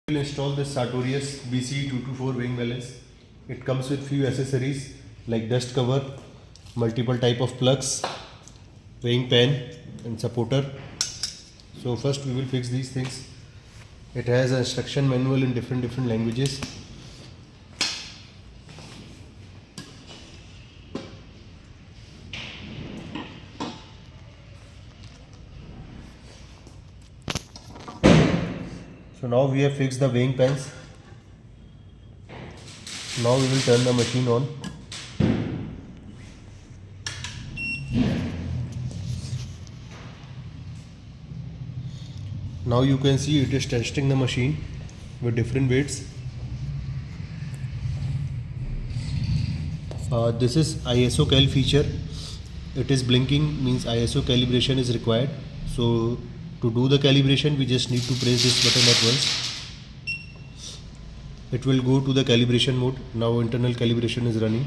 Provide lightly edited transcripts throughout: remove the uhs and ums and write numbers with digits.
Will install this Sartorius BC224 weighing balance. It comes with few accessories like dust cover, multiple type of plugs, weighing pen and supporter. So first we will fix these things. It has an instruction manual in different languages. So now we have fixed the weighing pens. Now we will turn the machine on. Now you can see it is testing the machine with different weights. This is ISO cal feature. It is blinking, means ISO calibration is required. So to do the calibration we just need to press this button at once. It will go to the calibration mode. Now internal calibration is running.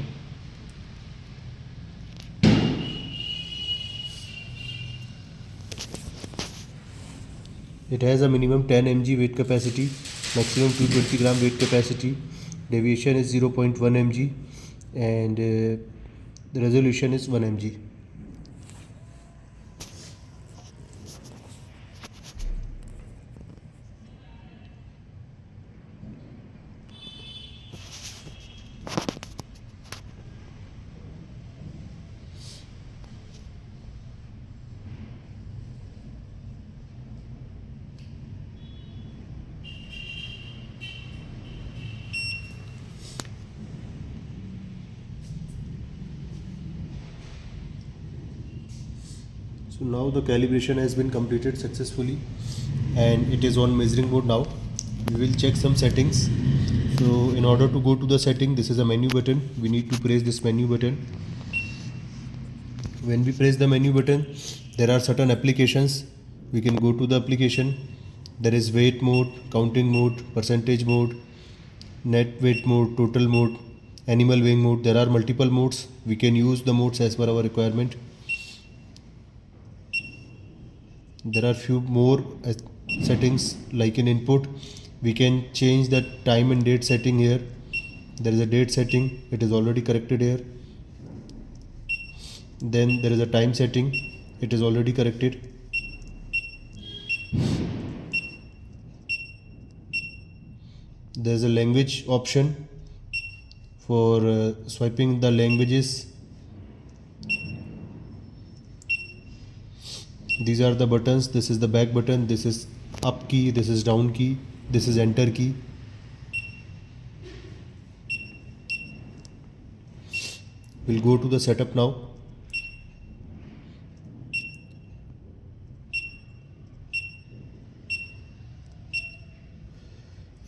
It has a minimum 10 mg weight capacity, maximum 220 gram weight capacity. Deviation is 0.1 mg and the resolution is 1 mg. So now the calibration has been completed successfully and it is on measuring mode now. We will check some settings. So in order to go to the setting, this is a menu button. We need to press this menu button. When we press the menu button, there are certain applications. We can go to the application. There is weight mode, counting mode, percentage mode, net weight mode, total mode, animal weighing mode. There are multiple modes. We can use the modes as per our requirement. There are few more settings like in input. We can change the time and date setting here. There is a date setting, it is already corrected here. Then there is a time setting, it is already corrected. There is a language option for swiping the languages. These are the buttons. This is the back button, this is up key, this is down key, this is enter key. We'll go to the setup now.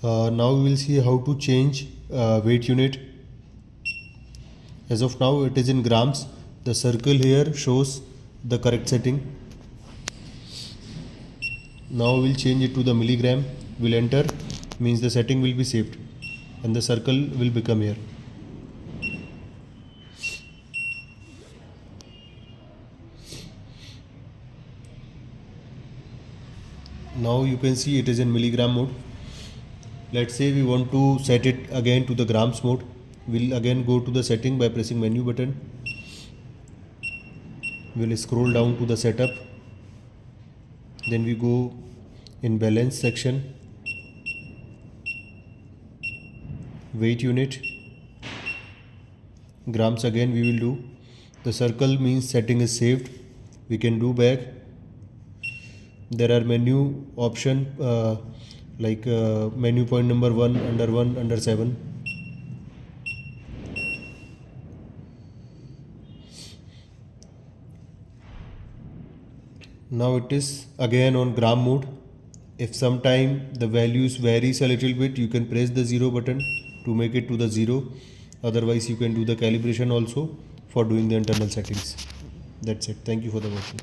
Now we will see how to change weight unit. As of now it is in grams. The circle here shows the correct setting. Now we'll change it to the milligram. We'll enter, means the setting will be saved and the circle will become here. Now you can see it is in milligram mode. Let's say we want to set it again to the grams mode. We'll again go to the setting by pressing menu button. We'll scroll down to the setup. Then we go in balance section, weight unit, grams again we will do. The circle means setting is saved. We can do back. There are menu option like menu point number 1, under 7. Now it is again on gram mode. If sometime the values varies a little bit, you can press the 0 button to make it to the 0. Otherwise you can do the calibration also for doing the internal settings. That's it. Thank you for the watching.